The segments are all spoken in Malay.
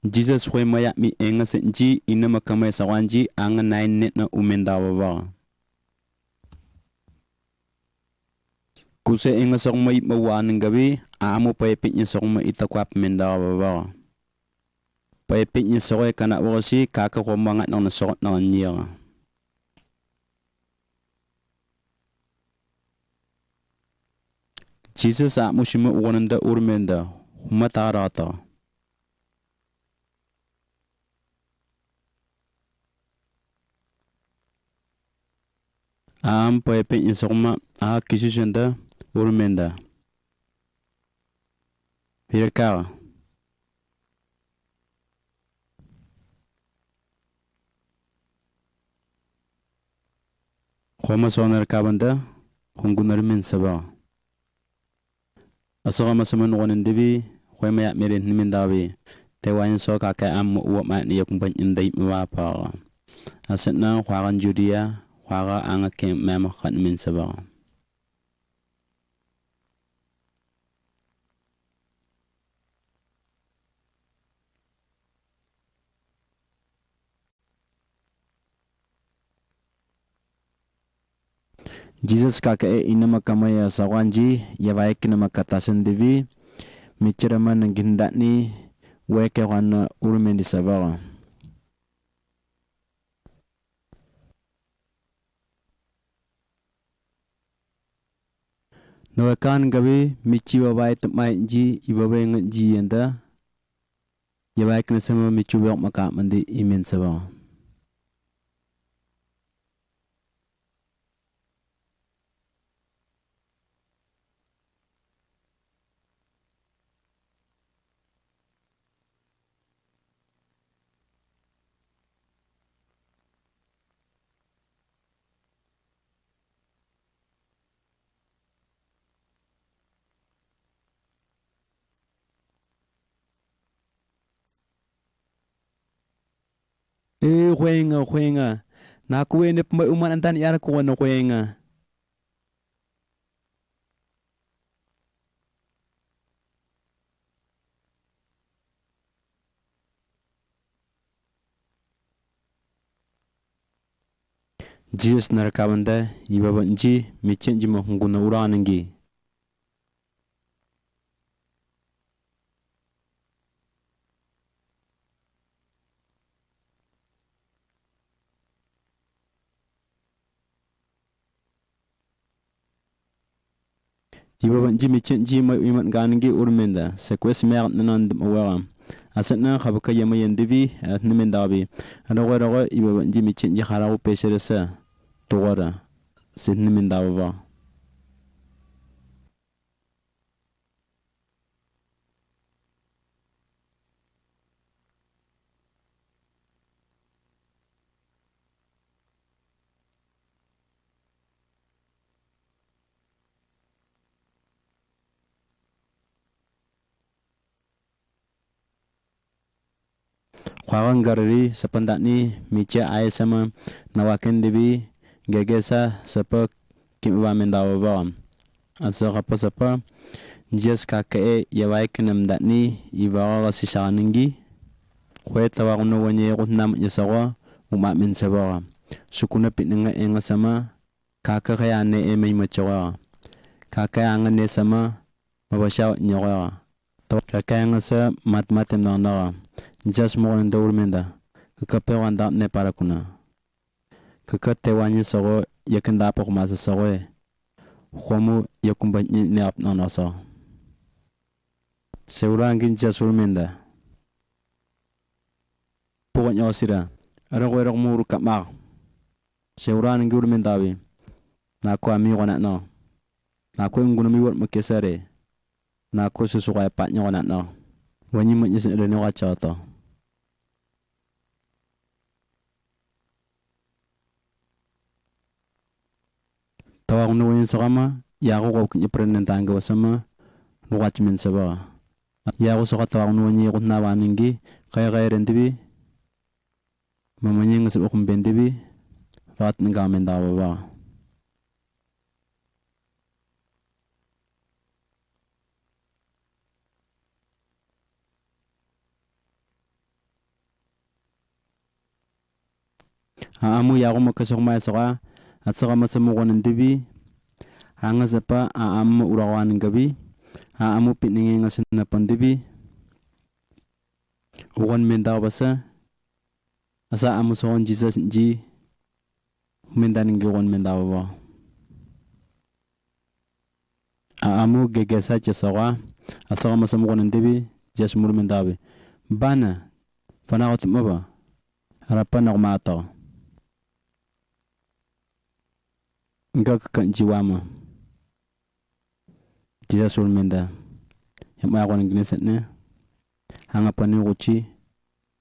Jesus hwe maya mi enga senji ina makamai sawanji anga nine net na umenda baba. Kuse enga sokma ip mawan gabi amo paipit nya sokma itakwap menda baba. Paipit nya sokoi kana wasi kaka komangat na sokot na nyira. Jesus a mushima uwananda urmenda humatarata. Am paipit nya sokma a kisishenda urmenda. Hirkara. Khoma sonar kabanda hungunar min sabah. Asaka masaman wanin dibi khoma ya mirin nimin dabi tewain so ka am uwa ma ni yakumban indai ma pa. Asatna khwaran judia khwara anga ke mama khat min sabah. Jesus kake inama kamaya sawanji ya baik nama kata sendivi micerama nanggindak ni weke wana urmen di sabara. Nawakan gabi mici babai temai ji ibabai ngaji yanda ya baik na sama micu bak maka mandi imen sabara. Huenga. Na kuwene pembai umat antan yara kuwana huenga. Jesus narakabanda ibaba nji michenji mahunguna uranangi. Ibaba nji michenji ma iman ganangi urmenda sekwes megat nanan dmawara. Asatna khabaka yama yandivi atnimendabi. Rago ibaba nji michenji kharagu peseresa tugara sitnimendawa. Khwagan garari sapandani micha ay sama nawaken divi gegesa sapa kimba mendawa ba. Asa kapa sapa jes kake yawai kenam dani ibaga sisaningi khwe tawagno wanye gutnam nyasawa uma min sabaga sukuna pitnga enga sama kaka kaya ne emay machawa kaka anga ne sama mabasha nyawa kaka anga sa matmatem na jas mo nan dawrmenda kakape wanda ne parakuna kakate wanye sago yakenda pa kuma sago khomu yakumba ne apna nasa seurangin jas urmenda pokoknya osira ara ko muru kama seurangin urmenda bi na ko ami wana na ko ngunu mi wot makesare na ko susu ko pa nya wana wanyi manyis ne wa chata tawag no yin sakama ya ko kinyi prenen tanga wasama nuwach min saba ya ko saka tawag no nyi ko na waningi kay rendibi mamanying sa ukum bendibi fat nga men dawa ba Aamu yago makasok mai soka atsaka masamu konan dibi anga sapa aamu urawan gabi aamu pitninge ngasina pandibi ugon menda basa asa amu sohon Jesus ji menda ninge ugon menda baba aamu gegesa chesoka asaka masamu konan dibi jes mur menda be bana fana ko maba harapa nok mata nga kan jiwama Jesus ul menda yama ko ngine setne hanga pani uchi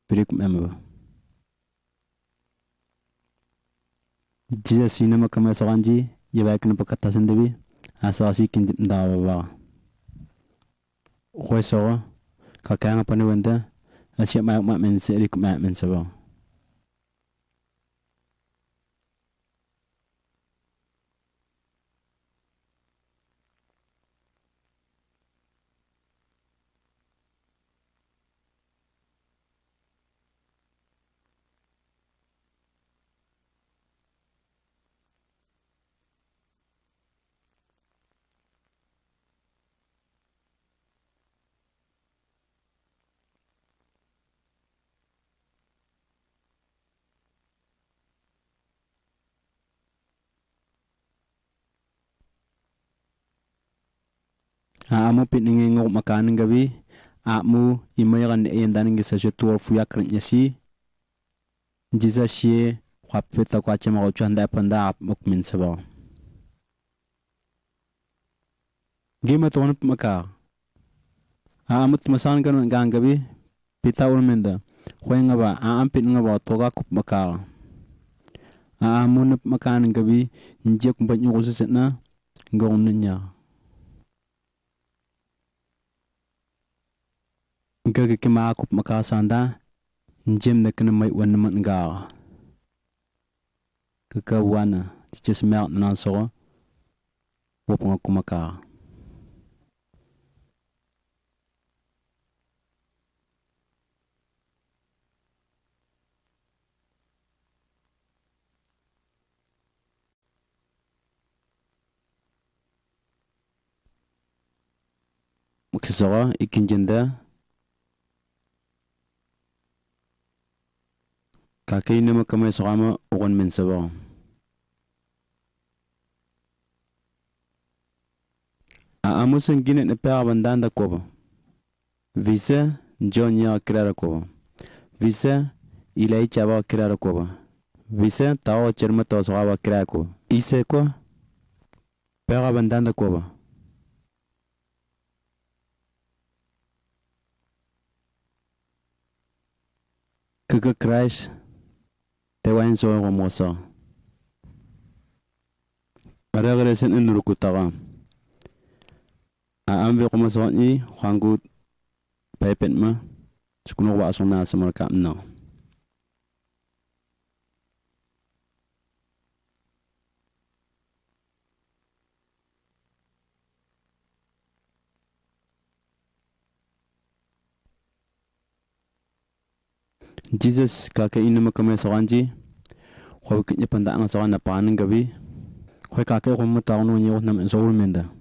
birik memba Jesus ina makama sakanji yabaik na pakata sendebi asasi kin ndawa ba khoso ka kanga pani wenda asia ma men serik ma men sabo amu pitninge ngok makanin gabi amu imayagan endanin gisa jotur fuyak nyasi Jesus ye khapeta kwa chema ko chanda panda ap mukmin sabo gima ton maka amut masan kan gang gabi pita ul menda khoenga ba am pit ngaba toga kup maka amun makanin gabi injek banyu ko setna ngom nya Gagi kima akup maka sanda njem na kena mai wan mat nga kaka wana tiches melt na so wopong aku maka mukisora ikinjenda kakei nama kamay sokama ukon men sabo amusen gine ne pera bandanda kobo visa John ya kirara kobo visa ilai chaba kirara kobo visa tawo cherma to sokaba kirara kobo ise ko pera bandanda kobo kaka Christ tewain so ko mosa ara sen enuru kutaga ambe ko mosa ni khangu paypen ma sukuno wa asona samar ka no Jesus kake ina makame sokanji khoi kinya panda nga sokan na panin gabi khoi kake ko mata no nyi nam so menda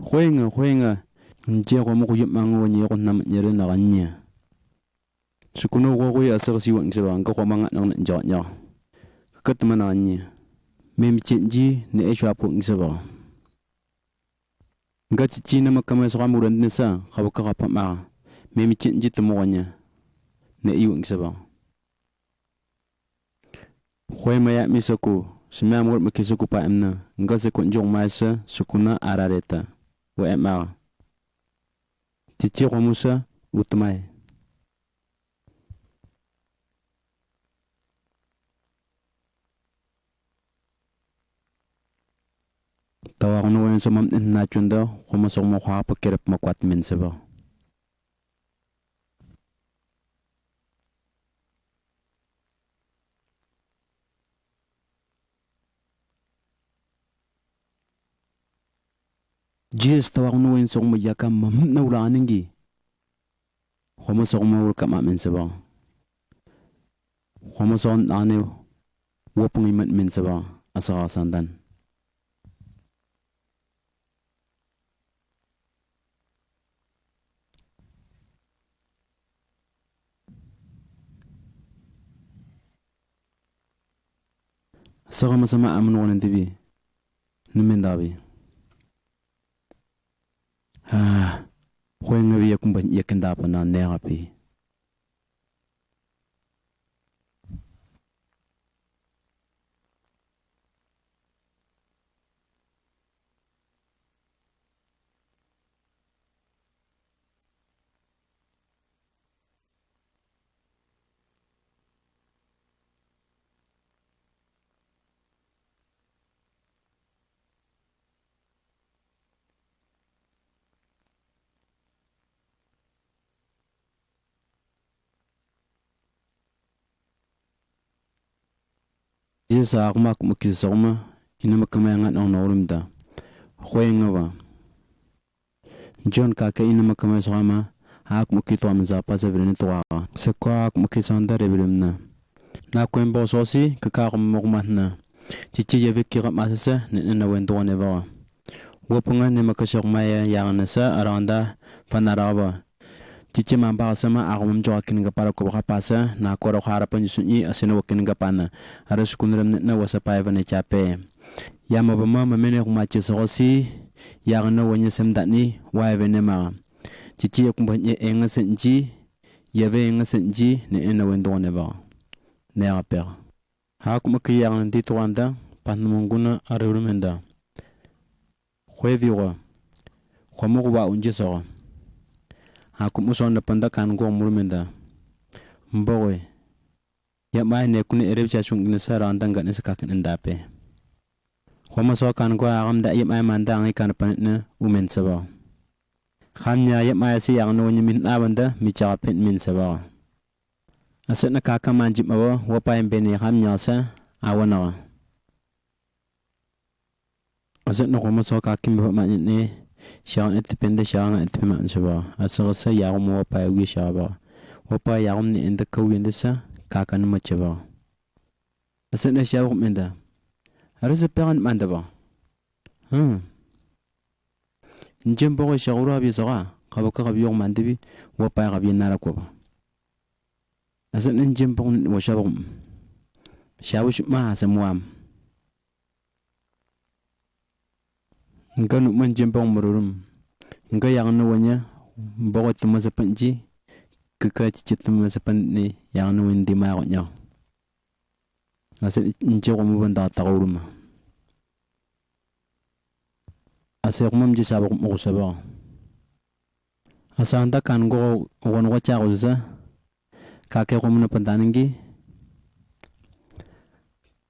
khoinga nje ko mo yip mango nyi ko nam nyere na ganya sukuno ko ya sa si wang se bang ko manga nang nja nya kat mana nya mem chenji ne e shwa pu ngse ba ngati chi na makame sokan muran ne sa khawka ka pa ma mem chenji to mo nya ne iwang sabang khoy maya misoku simya mur makisuku pa emna ngase konjong maisa sukuna arareta wa emma tichi khomusa utmai tawagno wen somam na chunda khomusok mo khwa pa kerep makwat men saba Jesus tawag no wen song mayaka mam na ulanin gi khomo song mo ka ma men saba Khomoson ane wopung imat min saba asara sandan. Asara masama amun wonen tibi numendabi. Khoy ngawi yakumban yakendapa na nerapi. Jisa akuma kumukisoma ina makamaya on norimda. Khoy ngawa. John kake ina makamaya soma akumukito amza pasa vreni toa. Sekwa akumukisanda rebilimna. Na kwembo sosi kakakum mokmatna. Chichi yavik kira masasa nina wendo nevawa. Wopunga ne makashokmaya yaganasa aranda fanaraba. Cici mampa sama aku memjoakin ke para kubah pasa na koro harapan sunyi asina wakin ke pana harus kunram na wasapaya vane cape ya mabama mamene kumaci sosi yang na wanya semdani wa vene ma cici kumbanya enga senji ya ve enga senji ne ena wendo ne ba ne aper ha kumaki yang di tuanda panmunguna arulumenda khweviwa khwamu ba unji so aku muson na panda kan go murmenda mbowe ya mai ne kuni ereb cha chung ni sara andanga ne sakakin ndape khoma so kan go agam da ya mai manda ngai kan pan ne umen saba khamnya ya mai si yang no nyimin abanda mi cha pen min saba asa na ka kaman jip mawa wa pa embe ne khamnya sa awana asa no khoma so ka kim ba ma ne Siang itu pendek siang itu memang sebab asal saya yang mau apa yang siapa apa yang ni enda kau yang desa kakan macam apa asal ni siapa enda harus seperan mana apa Njem pokok siapa bisa kah kau yang mandi bi apa yang narak apa asal ni njem pokok siapa cuma semua Nga nukman jempong mururum. Nga yang nuwanya bawa tuma sepanji keka cicit tuma sepan ni yang nuwin di mayaknya. Asal ince kamu benda takurum. Asal kamu menjadi sabuk mukusabah. Asal anda kan go wan wajah uza kakek kamu napantangi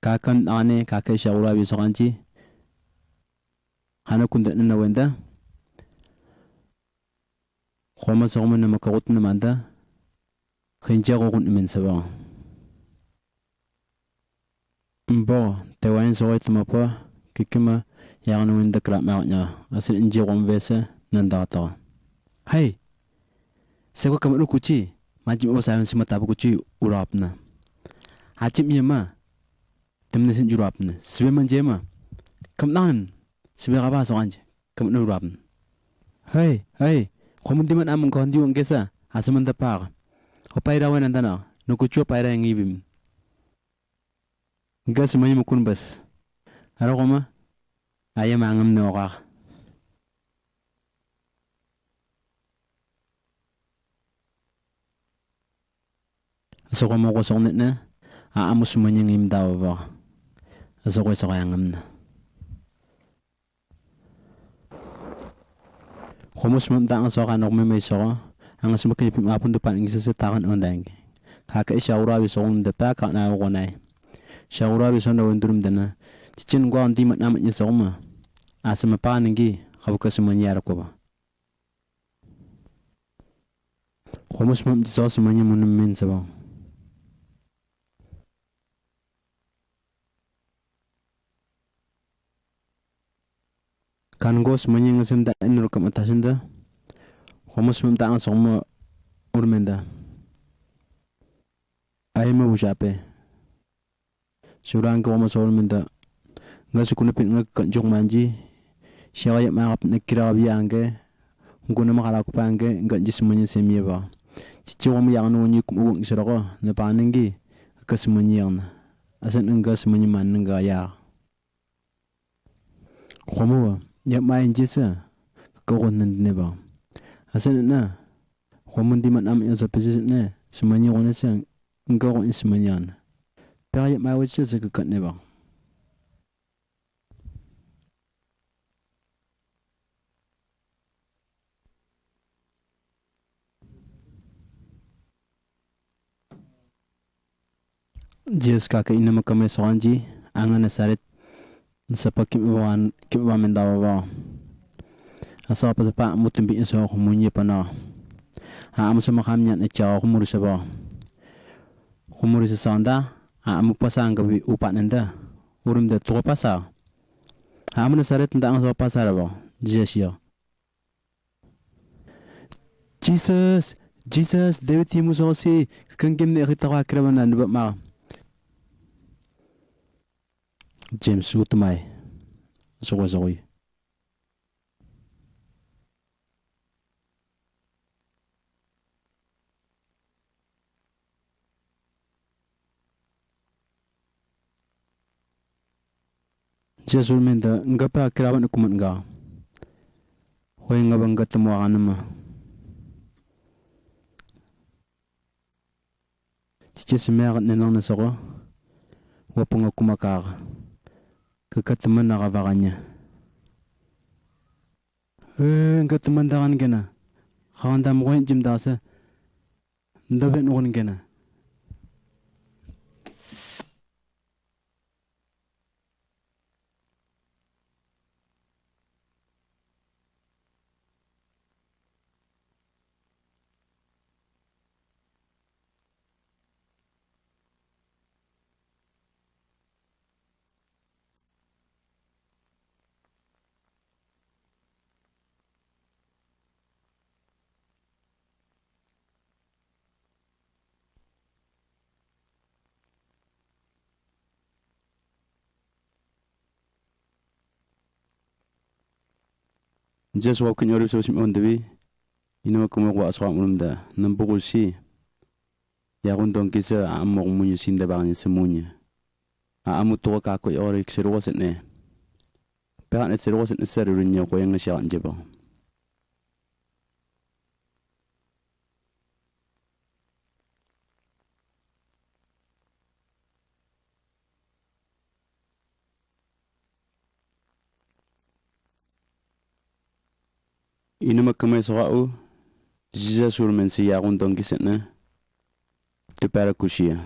kakan ane kakek syawura bisa kanci. Hana kunda na wenda khoma sogma na makakut na manda khinja ko kun men saba mbo tewain soy tumapa kikima yang no wenda kra ma nya asil inje rom vesa nanda ta hai seko kamru kuci majib o sayon simata bu kuci urapna hachim yema temne sin jurapna sibe manjema kamnan Sebelah apa soalnya? Kamu nurab. Hei, kamu di mana amung kau di Ungkesa? Asam mentapar. Apa ira wan antana? Nukucu apa ira yang ibim? Enggak semuanya mukun bas. Ada koma? Ayam angam norak. So kamu kosong netna? Aamu semuanya ngim tahu bah. So kau angam na. Khomus memtang so kan nok me so ang semakin pim apun depan ingin sesetakan ondang kakek syawura bi so depa ka na wonai syawura bi so na wendurum dana cicin gua anti mat namatnya so ma asama pa ningi kau ka semuanya ko ba khomus mem so semuanya munum men so kan go semuanya ngasem da nur kam atasenda khomus memtang so ma urmenda ahima usape surang ko masol minda ngasukuna pin ngak jong manji siya ma kap nakira biange nguna makala ko pange ngat jismunya semye ba cici ko yang no ni ko ngisrako na panengi kasmunya na asan ngas munya man nga ya khomo ya ma injisa ko konnen ne ba asan na khomo di man am ya sa pesi ne semuanya ko na sang nga ko semuanya na pa ya ma wetse se ka ne ba Jes kaka ina makame soanji angana sarit sapa kimwan mendawa ba asa pa pa mutumbi so ko munye pana ha am sama kamnya ne cha ko murisa ba ko murisa sanda ha am pasanga bi upa nanda urum de to pasa ha am na sarit nda ang so pasara ba jes yo Jesus David timu so si kan kim ne khita ka krabana ne ba ma James Utmai Zoi Jesus menda ngapa kirawan kuman ga hoy ngabang gatmo anama Jesus mer nenong nasako wapunga kumakaka kekataman nakavakanya. Kekataman dakan kena. Kawan tam koin jim dasa. Ndabet nukun kena. Just walking your resource on the way. Ino kuma wa aswa mulumda nambugo si ya gundong kisa amok munyu sinda bangin semunya amu to ka ko ore ksiro wasne pa ne siro wasne serunya ko yang sha anje ba ino makama sawau Jesus urmen si ya gundong kisna te para kushia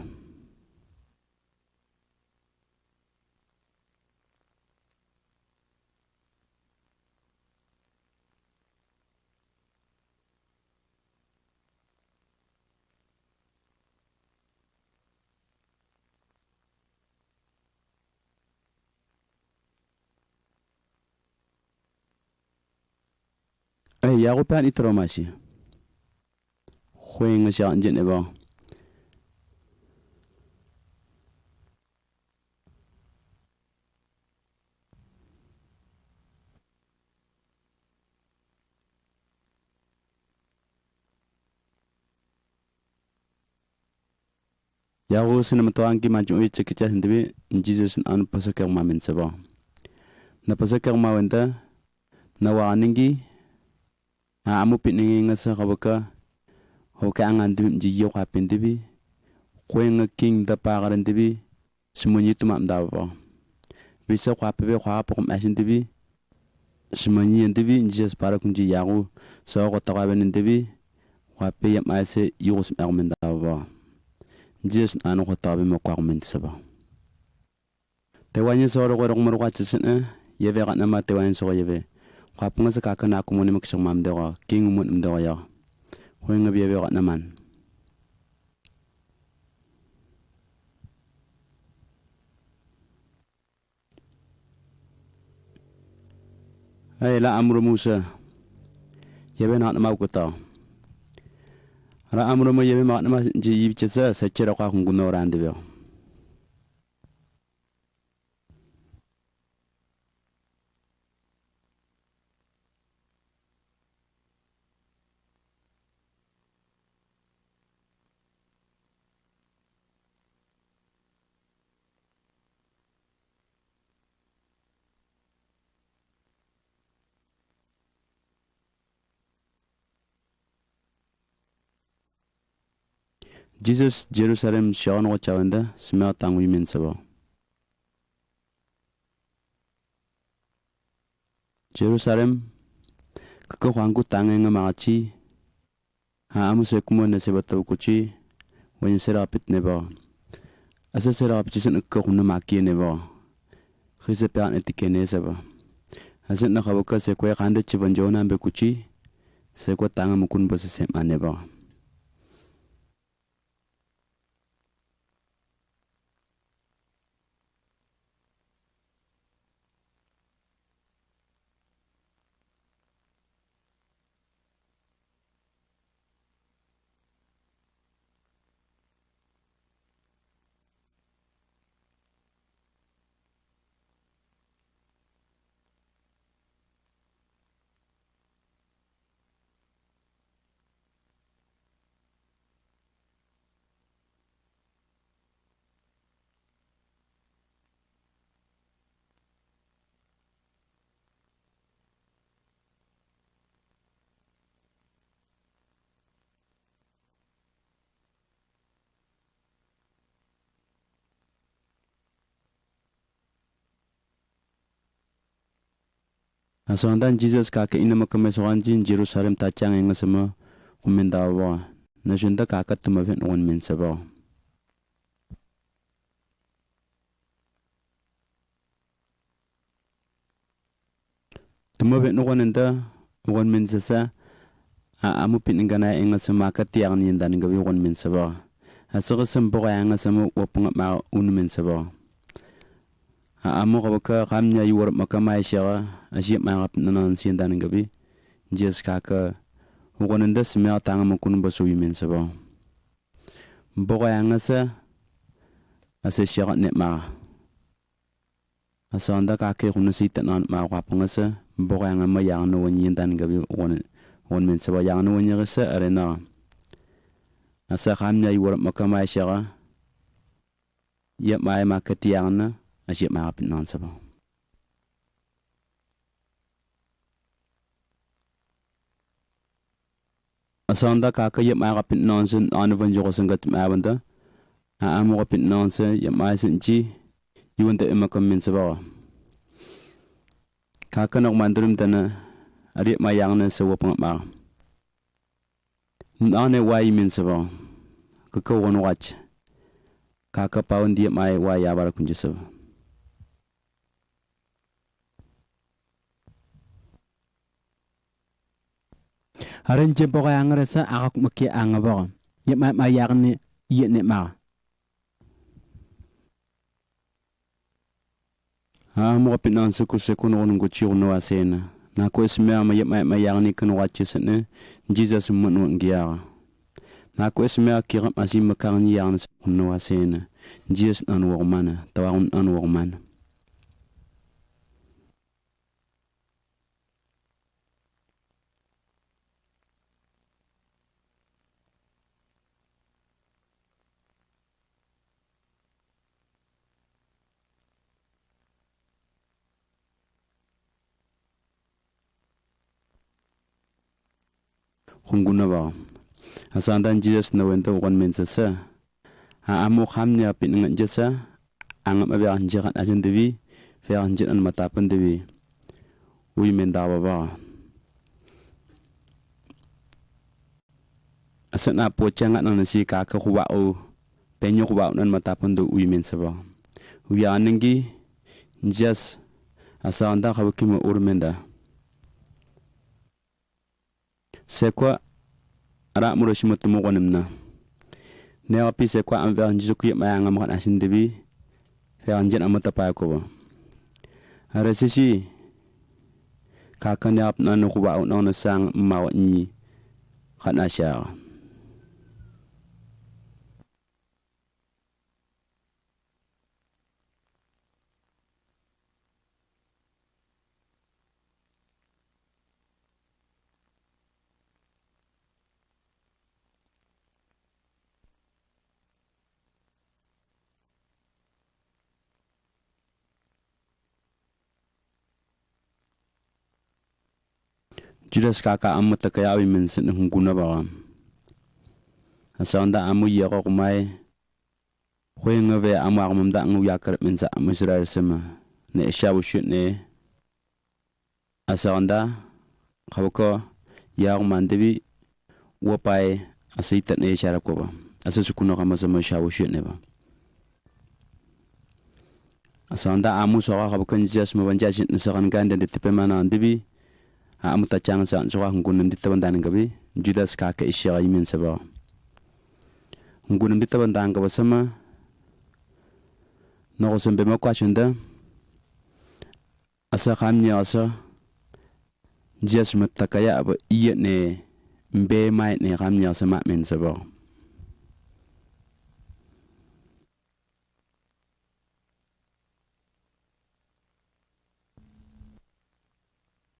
ya go pa ni tromasi khoeng sha anje ne ba ya go sinam to angi ma ju che kicha hindbi Jesus an pasaka ma men sa ba na pasaka ma wenda na wa ningi amu pitningi ngasa kabaka hoka angan dum ji yo ka pindibi khoeng king da pa garan dibi simonyi tumam da ba bisa kwa pe kwa pa kum asin dibi simonyi dibi Jesus para kunji yago so ko ta ba ben dibi kwa pe yam ase yus armen da ba Jesus anu ko ta be mo kwa men sa ba te wanye so ro ko mo kwa tsene yeve ga na ma te wanye so yeve kwa punga sa kakana ko mo ni maksang mam de wa king mo ndem de ya khoeng bi yeve ga na man ay la amru Musa yebe na ma ko ta Ra amro mo yebe mak nama ji yibchesa sechera kwa kunguno randebe. Jesus Jerusalem shawan ko chawanda smell tangu yimen sabo. Jerusalem kaka kwangu tange nga makachi ha amu se kumo na se bataw kuchi wanya sera pit nebo. Asa sera pit sen kaka kuna maki nebo. Khise pe an etikene sabo. Asa na khabuka se kwe khande chivanjona be kuchi se kwa tanga mukun bose se manebo. Asondan Jesus kaka ina makamesokanjin Jerusalem tachang inga sama kumendawa. Nasyunda kaka tumavin uwan mensaba. Tumavin uwan enda uwan mensasa amu piningana inga sama katiang nindan ngawi uwan mensaba. Asakasam boka inga sama wapunga ma unu mensaba. Amu kabaka kamnya yuwar makamai syara asyip mangap nanan siendan ngabi jes kaka ukonenda semel tanga makun basu yimen saba boka yanga sa ase syara net ma asanda kake kuna sita nan ma kwapanga sa boka yanga ma yang no nyendan ngabi won men saba yang no nyega sa arena asa kamnya yuwar makamai syara yep mai makati yang na asyip mangap nanan saba. Asanda kaka yep ma kapit nonsen anu vanjoko sangat ma banda amu kapit nonsen yep ma senji yuwanta emakam min sabawa kaka nok mandrum tana ari ma yang na sawa pang ma nane wai min sabawa kaka won watch kaka paun dia mai wai ya bar kunje sabawa Haran jempo kaya ngerasa akak maki angabok. Ya ma yakni iya ne ma. Ha mo kapit nan suku no nungu chiu no asena. Na ko esmea ma ma yakni kan wachi sene Jesus mo no ngiya. Na ko esmea kiram asim makang yang no asena. Jesus an wo mana tawun an wo mana. Kunguna ba asandan Jesus na wento kon mensasa ha amu khamnya pin ngan jesa angam abe anjakan ajen dewi fe anjen an matapan dewi wi mendawa ba asana pocanga nan si ka kuwa o penyo kuwa nan matapan do wi mensa ba wi anengi jas asanda khawkima urmenda sekwa ara muroshima tumo konimna ne api sekwa amve anjuku ma ngam kan asin debi fe anjen amata pa ko ba ara sisi kakan ya apna no kuba no sang mawni kan asya Judas kaka amu takaya min sin hunguna ba asanda amu ya ko mai khoyanga ve amu amam da ngu yakar min sa Israel sama ne shawu shut ne asanda khawko ya mandebi wopai asita ne shara ko ba asa sukuno kama sama shawu shut ne ba asanda amu so ka kan jas mo banja sin sakan ganda de tepe mana andebi amu ta chang sa so ka ngunum dit tabandan gabi Judas kaka isya yimin saba ngunum dit tabandan gaba sama no ko sembe ma kwashunda asa khamnya asa jas matakaya ba iya ne mbe mai ne khamnya sama men saba